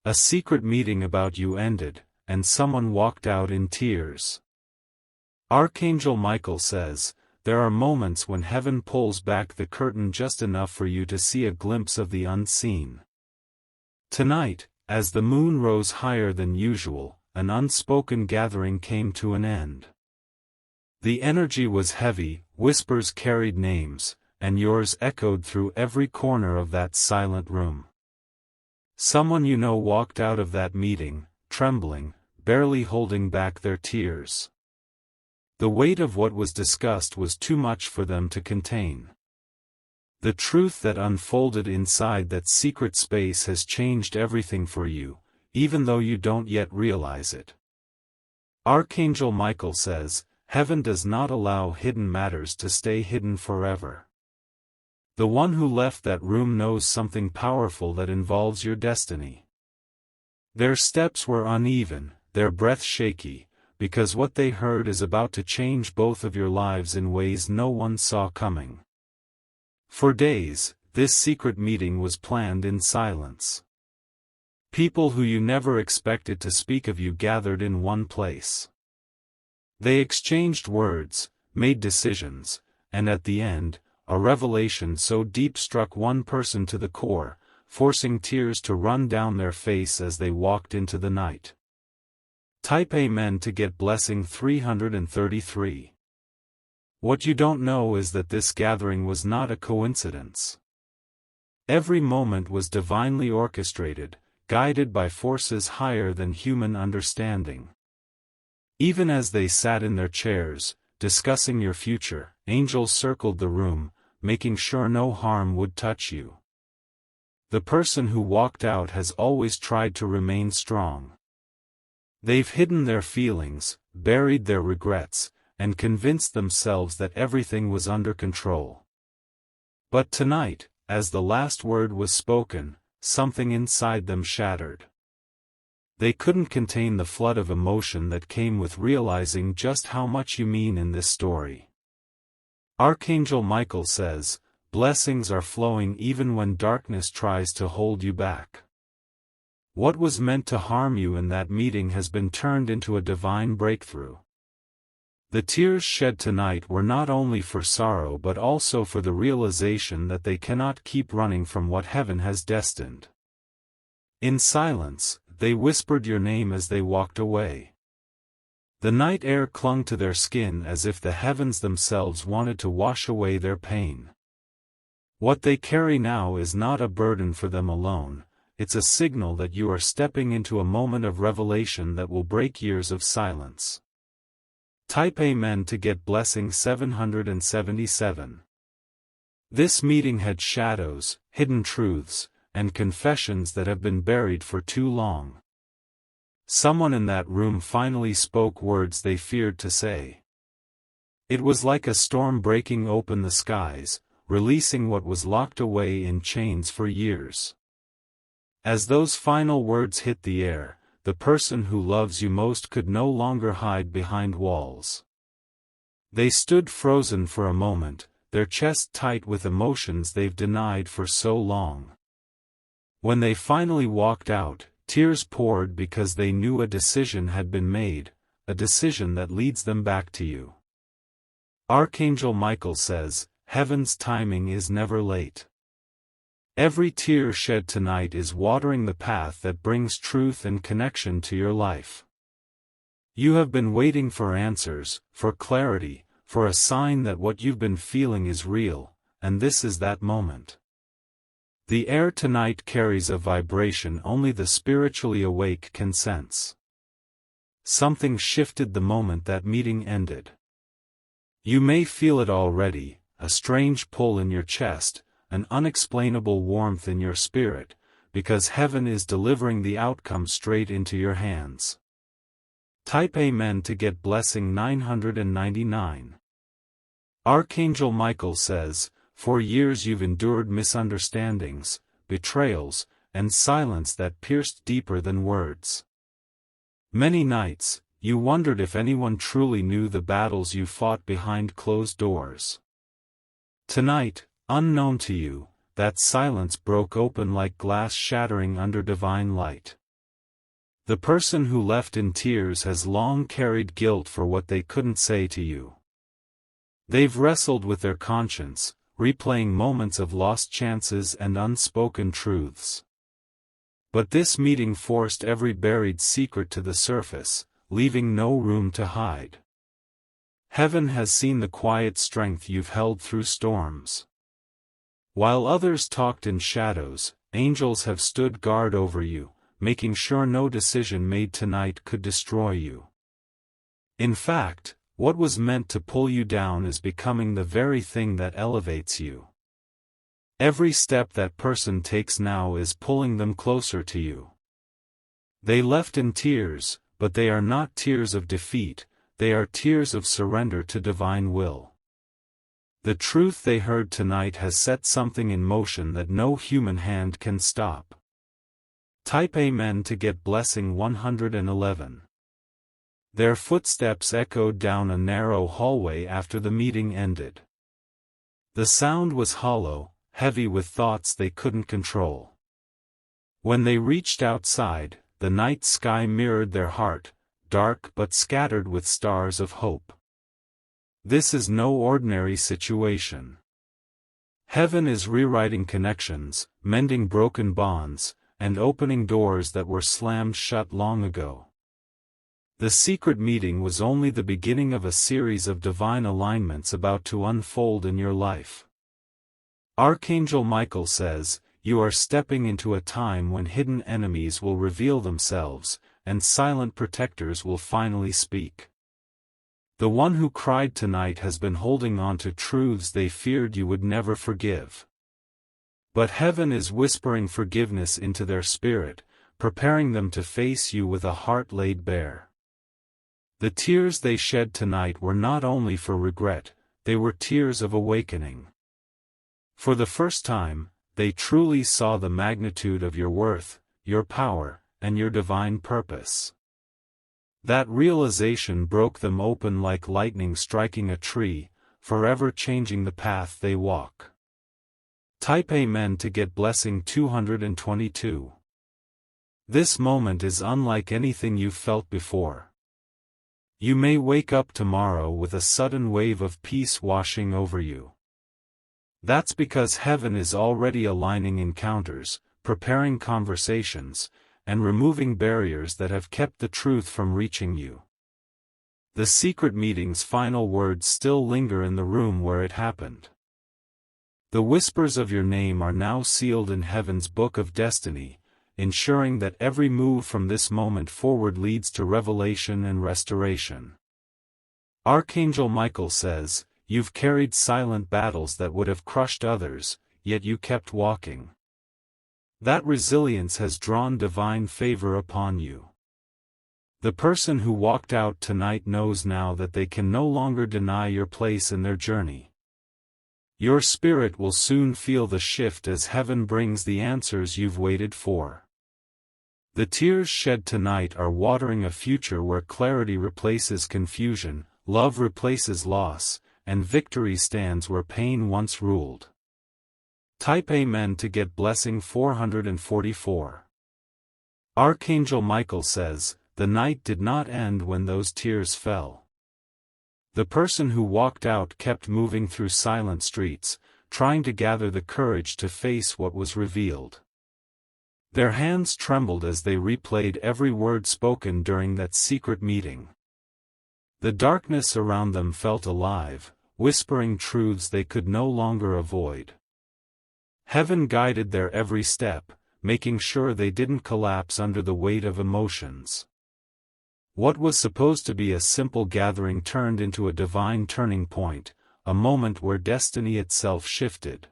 A secret meeting about you ended, and someone walked out in tears. Archangel Michael says, there are moments when heaven pulls back the curtain just enough for you to see a glimpse of the unseen. Tonight, as the moon rose higher than usual, an unspoken gathering came to an end. The energy was heavy, whispers carried names, and yours echoed through every corner of that silent room. Someone you know walked out of that meeting, trembling, barely holding back their tears. The weight of what was discussed was too much for them to contain. The truth that unfolded inside that secret space has changed everything for you, even though you don't yet realize it. Archangel Michael says, heaven does not allow hidden matters to stay hidden forever. The one who left that room knows something powerful that involves your destiny. Their steps were uneven, their breath shaky, because what they heard is about to change both of your lives in ways no one saw coming. For days, this secret meeting was planned in silence. People who you never expected to speak of you gathered in one place. They exchanged words, made decisions, and at the end, a revelation so deep struck one person to the core, forcing tears to run down their face as they walked into the night. Type Amen to get blessing 333. What you don't know is that this gathering was not a coincidence. Every moment was divinely orchestrated, guided by forces higher than human understanding. Even as they sat in their chairs, discussing your future, angels circled the room, making sure no harm would touch you. The person who walked out has always tried to remain strong. They've hidden their feelings, buried their regrets, and convinced themselves that everything was under control. But tonight, as the last word was spoken, something inside them shattered. They couldn't contain the flood of emotion that came with realizing just how much you mean in this story. Archangel Michael says, blessings are flowing even when darkness tries to hold you back. What was meant to harm you in that meeting has been turned into a divine breakthrough. The tears shed tonight were not only for sorrow but also for the realization that they cannot keep running from what heaven has destined. In silence, they whispered your name as they walked away. The night air clung to their skin as if the heavens themselves wanted to wash away their pain. What they carry now is not a burden for them alone, it's a signal that you are stepping into a moment of revelation that will break years of silence. Type Amen to get blessing 777. This meeting had shadows, hidden truths, and confessions that have been buried for too long. Someone in that room finally spoke words they feared to say. It was like a storm breaking open the skies, releasing what was locked away in chains for years. As those final words hit the air, the person who loves you most could no longer hide behind walls. They stood frozen for a moment, their chest tight with emotions they've denied for so long. When they finally walked out, tears poured because they knew a decision had been made, a decision that leads them back to you. Archangel Michael says, heaven's timing is never late. Every tear shed tonight is watering the path that brings truth and connection to your life. You have been waiting for answers, for clarity, for a sign that what you've been feeling is real, and this is that moment. The air tonight carries a vibration only the spiritually awake can sense. Something shifted the moment that meeting ended. You may feel it already, a strange pull in your chest, an unexplainable warmth in your spirit, because heaven is delivering the outcome straight into your hands. Type Amen to get blessing 999. Archangel Michael says, for years you've endured misunderstandings, betrayals, and silence that pierced deeper than words. Many nights, you wondered if anyone truly knew the battles you fought behind closed doors. Tonight, unknown to you, that silence broke open like glass shattering under divine light. The person who left in tears has long carried guilt for what they couldn't say to you. They've wrestled with their conscience, replaying moments of lost chances and unspoken truths. But this meeting forced every buried secret to the surface, leaving no room to hide. Heaven has seen the quiet strength you've held through storms. While others talked in shadows, angels have stood guard over you, making sure no decision made tonight could destroy you. In fact, what was meant to pull you down is becoming the very thing that elevates you. Every step that person takes now is pulling them closer to you. They left in tears, but they are not tears of defeat, they are tears of surrender to divine will. The truth they heard tonight has set something in motion that no human hand can stop. Type Amen to get blessing 111. Their footsteps echoed down a narrow hallway after the meeting ended. The sound was hollow, heavy with thoughts they couldn't control. When they reached outside, the night sky mirrored their heart, dark but scattered with stars of hope. This is no ordinary situation. Heaven is rewriting connections, mending broken bonds, and opening doors that were slammed shut long ago. The secret meeting was only the beginning of a series of divine alignments about to unfold in your life. Archangel Michael says, "You are stepping into a time when hidden enemies will reveal themselves, and silent protectors will finally speak. The one who cried tonight has been holding on to truths they feared you would never forgive. But heaven is whispering forgiveness into their spirit, preparing them to face you with a heart laid bare. The tears they shed tonight were not only for regret, they were tears of awakening. For the first time, they truly saw the magnitude of your worth, your power, and your divine purpose. That realization broke them open like lightning striking a tree, forever changing the path they walk. Type Amen to get blessing 222. This moment is unlike anything you've felt before. You may wake up tomorrow with a sudden wave of peace washing over you. That's because heaven is already aligning encounters, preparing conversations, and removing barriers that have kept the truth from reaching you. The secret meeting's final words still linger in the room where it happened. The whispers of your name are now sealed in heaven's book of destiny, ensuring that every move from this moment forward leads to revelation and restoration. Archangel Michael says, "You've carried silent battles that would have crushed others, yet you kept walking. That resilience has drawn divine favor upon you. The person who walked out tonight knows now that they can no longer deny your place in their journey. Your spirit will soon feel the shift as heaven brings the answers you've waited for. The tears shed tonight are watering a future where clarity replaces confusion, love replaces loss, and victory stands where pain once ruled." Type Amen to get blessing 444. Archangel Michael says, "The night did not end when those tears fell." The person who walked out kept moving through silent streets, trying to gather the courage to face what was revealed. Their hands trembled as they replayed every word spoken during that secret meeting. The darkness around them felt alive, whispering truths they could no longer avoid. Heaven guided their every step, making sure they didn't collapse under the weight of emotions. What was supposed to be a simple gathering turned into a divine turning point, a moment where destiny itself shifted.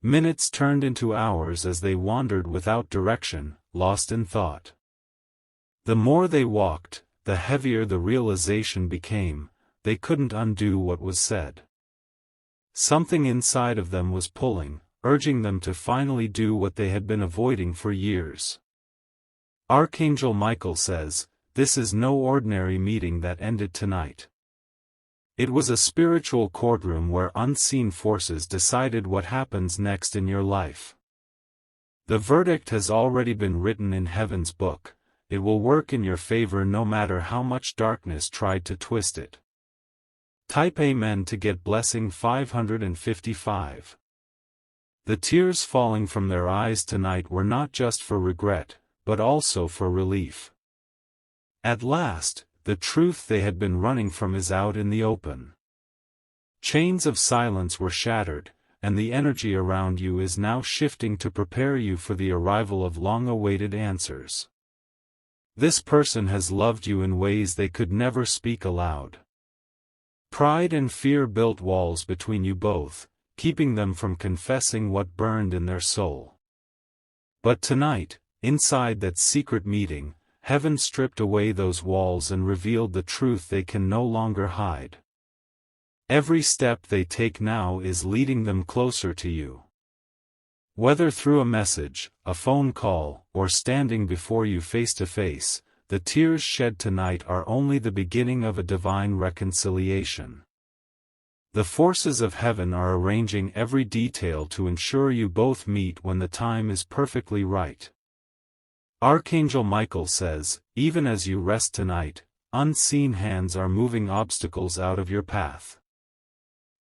Minutes turned into hours as they wandered without direction, lost in thought. The more they walked, the heavier the realization became, they couldn't undo what was said. Something inside of them was pulling, urging them to finally do what they had been avoiding for years. Archangel Michael says, "This is no ordinary meeting that ended tonight. It was a spiritual courtroom where unseen forces decided what happens next in your life. The verdict has already been written in heaven's book, it will work in your favor no matter how much darkness tried to twist it. Type Amen to get blessing 555. The tears falling from their eyes tonight were not just for regret, but also for relief. At last, the truth they had been running from is out in the open. Chains of silence were shattered, and the energy around you is now shifting to prepare you for the arrival of long-awaited answers. This person has loved you in ways they could never speak aloud. Pride and fear built walls between you both, keeping them from confessing what burned in their soul. But tonight, inside that secret meeting, heaven stripped away those walls and revealed the truth they can no longer hide. Every step they take now is leading them closer to you. Whether through a message, a phone call, or standing before you face to face, the tears shed tonight are only the beginning of a divine reconciliation. The forces of heaven are arranging every detail to ensure you both meet when the time is perfectly right. Archangel Michael says, even as you rest tonight, unseen hands are moving obstacles out of your path.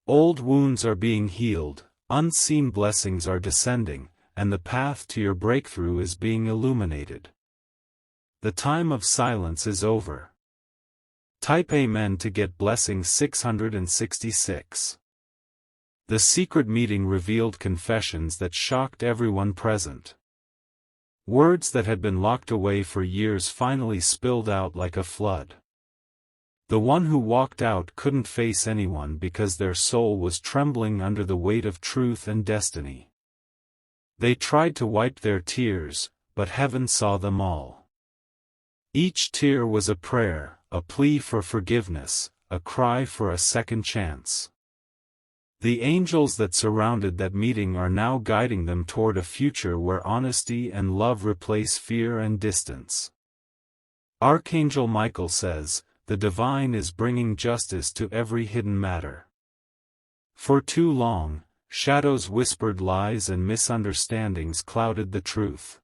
Old wounds are being healed, unseen blessings are descending, and the path to your breakthrough is being illuminated. The time of silence is over. Type Amen to get blessing 666. The secret meeting revealed confessions that shocked everyone present. Words that had been locked away for years finally spilled out like a flood. The one who walked out couldn't face anyone because their soul was trembling under the weight of truth and destiny. They tried to wipe their tears, but heaven saw them all. Each tear was a prayer, a plea for forgiveness, a cry for a second chance. The angels that surrounded that meeting are now guiding them toward a future where honesty and love replace fear and distance. Archangel Michael says, the divine is bringing justice to every hidden matter. For too long, shadows whispered lies and misunderstandings clouded the truth.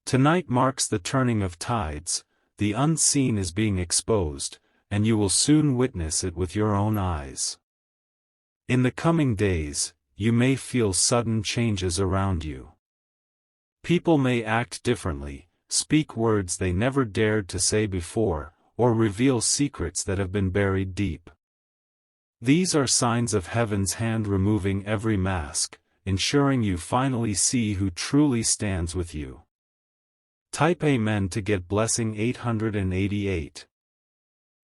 Tonight marks the turning of tides, the unseen is being exposed, and you will soon witness it with your own eyes. In the coming days, you may feel sudden changes around you. People may act differently, speak words they never dared to say before, or reveal secrets that have been buried deep. These are signs of heaven's hand removing every mask, ensuring you finally see who truly stands with you. Type Amen to get blessing 888.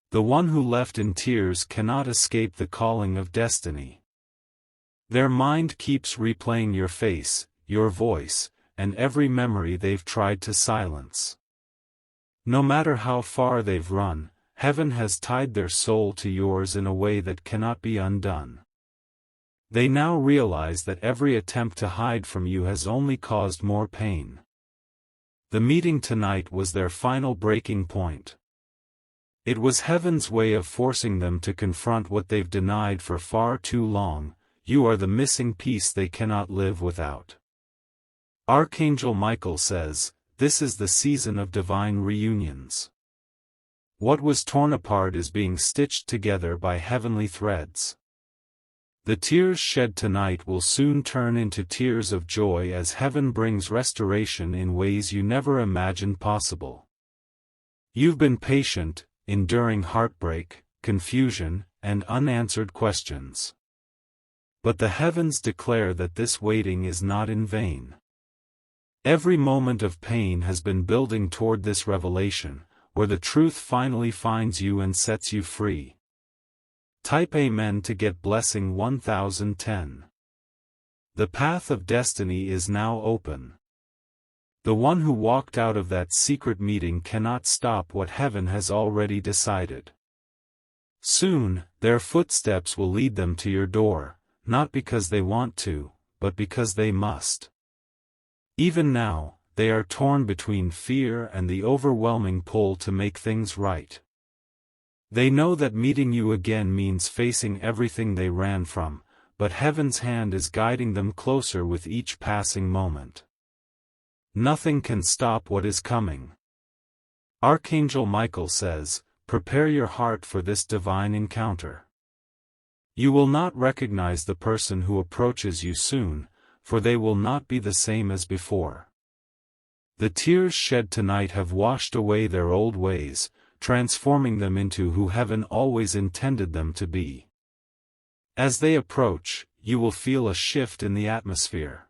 The one who left in tears cannot escape the calling of destiny. Their mind keeps replaying your face, your voice, and every memory they've tried to silence. No matter how far they've run, heaven has tied their soul to yours in a way that cannot be undone. They now realize that every attempt to hide from you has only caused more pain. The meeting tonight was their final breaking point. It was heaven's way of forcing them to confront what they've denied for far too long. You are the missing piece they cannot live without. Archangel Michael says, this is the season of divine reunions. What was torn apart is being stitched together by heavenly threads. The tears shed tonight will soon turn into tears of joy as heaven brings restoration in ways you never imagined possible. You've been patient, enduring heartbreak, confusion, and unanswered questions. But the heavens declare that this waiting is not in vain. Every moment of pain has been building toward this revelation, where the truth finally finds you and sets you free. Type Amen to get blessing 1010. The path of destiny is now open. The one who walked out of that secret meeting cannot stop what heaven has already decided. Soon, their footsteps will lead them to your door, not because they want to, but because they must. Even now, they are torn between fear and the overwhelming pull to make things right. They know that meeting you again means facing everything they ran from, but heaven's hand is guiding them closer with each passing moment. Nothing can stop what is coming. Archangel Michael says, prepare your heart for this divine encounter. You will not recognize the person who approaches you soon, for they will not be the same as before. The tears shed tonight have washed away their old ways, transforming them into who heaven always intended them to be. As they approach, you will feel a shift in the atmosphere.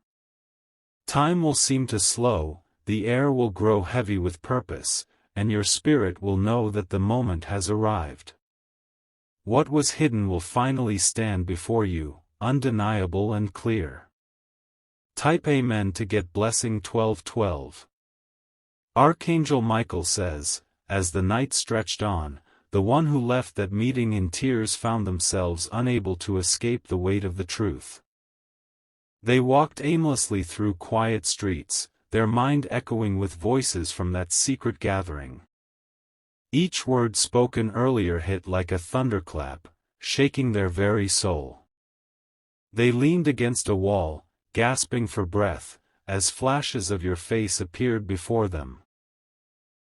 Time will seem to slow, the air will grow heavy with purpose, and your spirit will know that the moment has arrived. What was hidden will finally stand before you, undeniable and clear. Type Amen to get blessing 1212. Archangel Michael says, as the night stretched on, the one who left that meeting in tears found themselves unable to escape the weight of the truth. They walked aimlessly through quiet streets, their mind echoing with voices from that secret gathering. Each word spoken earlier hit like a thunderclap, shaking their very soul. They leaned against a wall, gasping for breath, as flashes of your face appeared before them.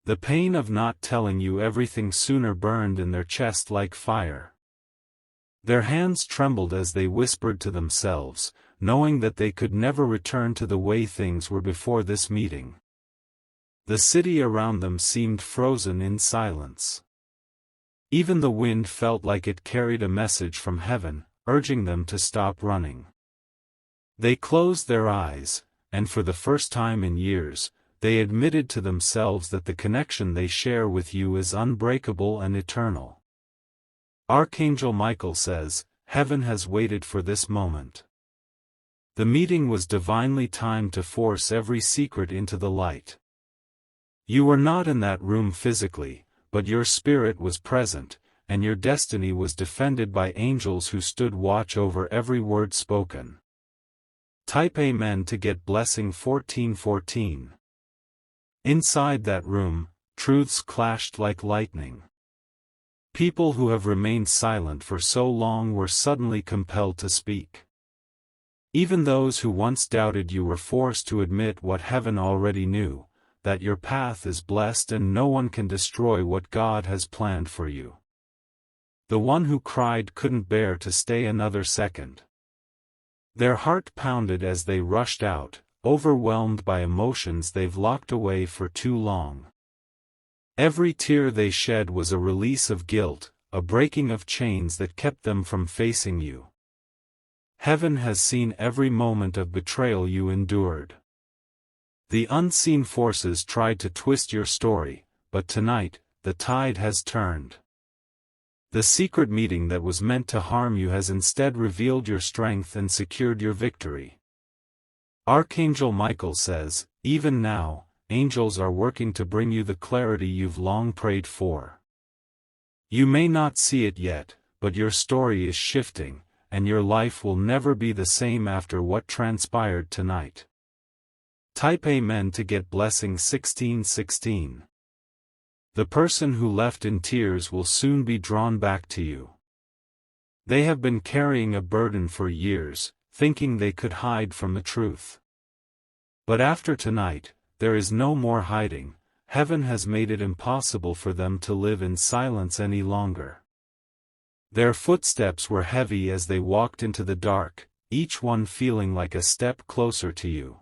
The pain of not telling you everything sooner burned in their chest like fire. Their hands trembled as they whispered to themselves, knowing that they could never return to the way things were before this meeting. The city around them seemed frozen in silence. Even the wind felt like it carried a message from heaven, urging them to stop running. They closed their eyes, and for the first time in years, they admitted to themselves that the connection they share with you is unbreakable and eternal. Archangel Michael says, heaven has waited for this moment. The meeting was divinely timed to force every secret into the light. You were not in that room physically, but your spirit was present, and your destiny was defended by angels who stood watch over every word spoken. Type Amen to get blessing 1414. Inside that room, truths clashed like lightning. People who have remained silent for so long were suddenly compelled to speak. Even those who once doubted you were forced to admit what heaven already knew, that your path is blessed and no one can destroy what God has planned for you. The one who cried couldn't bear to stay another second. Their heart pounded as they rushed out, overwhelmed by emotions they've locked away for too long. Every tear they shed was a release of guilt, a breaking of chains that kept them from facing you. Heaven has seen every moment of betrayal you endured. The unseen forces tried to twist your story, but tonight, the tide has turned. The secret meeting that was meant to harm you has instead revealed your strength and secured your victory. Archangel Michael says, even now, angels are working to bring you the clarity you've long prayed for. You may not see it yet, but your story is shifting, and your life will never be the same after what transpired tonight. Type Amen to get blessing 1616. The person who left in tears will soon be drawn back to you. They have been carrying a burden for years, thinking they could hide from the truth. But after tonight, there is no more hiding. Heaven has made it impossible for them to live in silence any longer. Their footsteps were heavy as they walked into the dark, each one feeling like a step closer to you.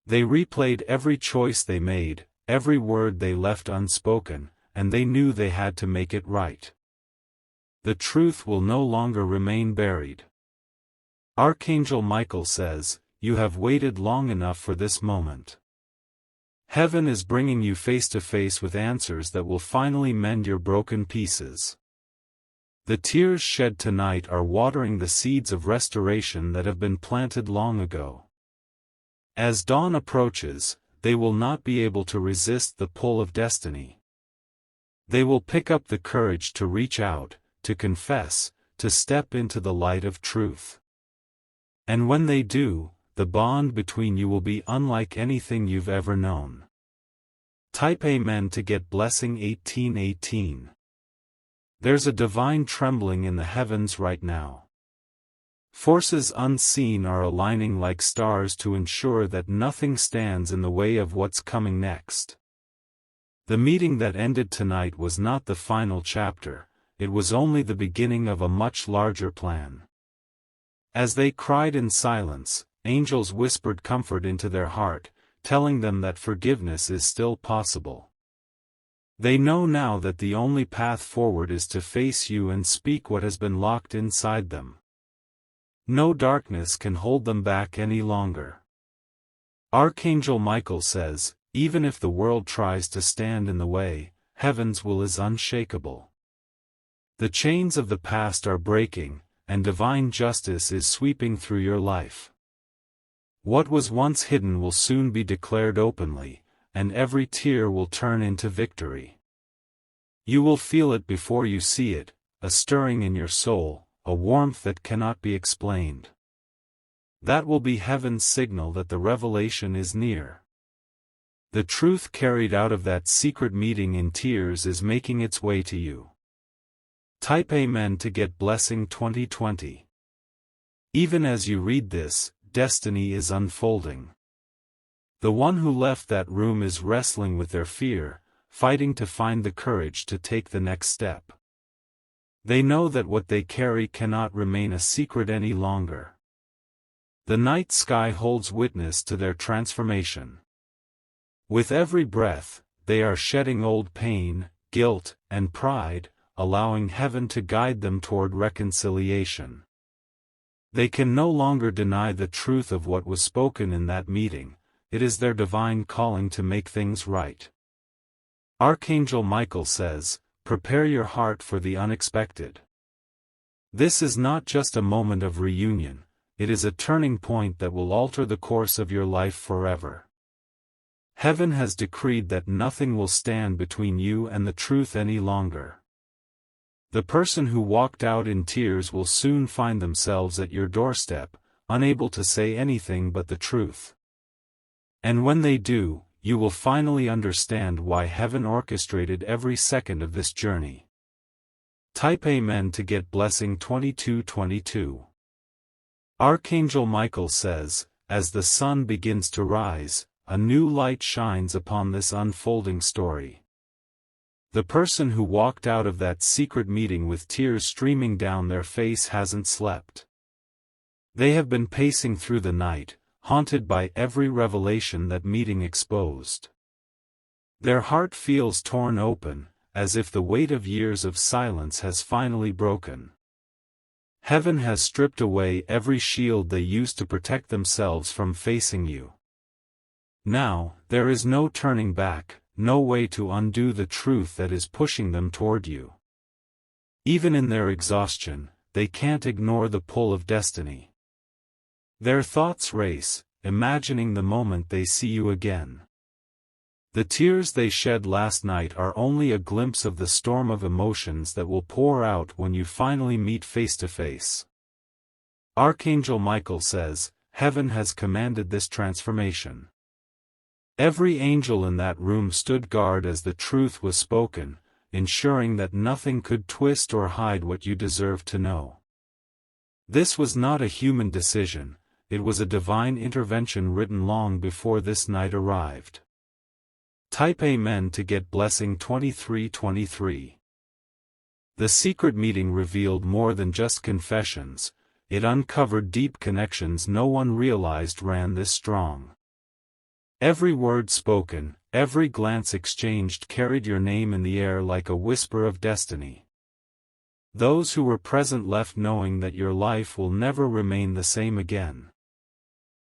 They replayed every choice they made, every word they left unspoken, and they knew they had to make it right. The truth will no longer remain buried. Archangel Michael says, you have waited long enough for this moment. Heaven is bringing you face to face with answers that will finally mend your broken pieces. The tears shed tonight are watering the seeds of restoration that have been planted long ago. As dawn approaches, they will not be able to resist the pull of destiny. They will pick up the courage to reach out, to confess, to step into the light of truth. And when they do, the bond between you will be unlike anything you've ever known. Type Amen to get blessing 1818. There's a divine trembling in the heavens right now. Forces unseen are aligning like stars to ensure that nothing stands in the way of what's coming next. The meeting that ended tonight was not the final chapter, it was only the beginning of a much larger plan. As they cried in silence, angels whispered comfort into their heart, telling them that forgiveness is still possible. They know now that the only path forward is to face you and speak what has been locked inside them. No darkness can hold them back any longer. Archangel Michael says, even if the world tries to stand in the way, heaven's will is unshakable. The chains of the past are breaking, and divine justice is sweeping through your life. What was once hidden will soon be declared openly, and every tear will turn into victory. You will feel it before you see it, a stirring in your soul, a warmth that cannot be explained. That will be heaven's signal that the revelation is near. The truth carried out of that secret meeting in tears is making its way to you. Type Amen to get blessing 2020. Even as you read this, destiny is unfolding. The one who left that room is wrestling with their fear, fighting to find the courage to take the next step. They know that what they carry cannot remain a secret any longer. The night sky holds witness to their transformation. With every breath, they are shedding old pain, guilt, and pride, allowing heaven to guide them toward reconciliation. They can no longer deny the truth of what was spoken in that meeting. It is their divine calling to make things right. Archangel Michael says, prepare your heart for the unexpected. This is not just a moment of reunion, it is a turning point that will alter the course of your life forever. Heaven has decreed that nothing will stand between you and the truth any longer. The person who walked out in tears will soon find themselves at your doorstep, unable to say anything but the truth. And when they do, you will finally understand why heaven orchestrated every second of this journey. Type Amen to get blessing 2222. Archangel Michael says, as the sun begins to rise, a new light shines upon this unfolding story. The person who walked out of that secret meeting with tears streaming down their face hasn't slept. They have been pacing through the night, haunted by every revelation that meeting exposed. Their heart feels torn open, as if the weight of years of silence has finally broken. Heaven has stripped away every shield they used to protect themselves from facing you. Now, there is no turning back, no way to undo the truth that is pushing them toward you. Even in their exhaustion, they can't ignore the pull of destiny. Their thoughts race, imagining the moment they see you again. The tears they shed last night are only a glimpse of the storm of emotions that will pour out when you finally meet face to face. Archangel Michael says, heaven has commanded this transformation. Every angel in that room stood guard as the truth was spoken, ensuring that nothing could twist or hide what you deserve to know. This was not a human decision, it was a divine intervention written long before this night arrived. Type Amen to get blessing 2323. The secret meeting revealed more than just confessions, it uncovered deep connections no one realized ran this strong. Every word spoken, every glance exchanged carried your name in the air like a whisper of destiny. Those who were present left knowing that your life will never remain the same again.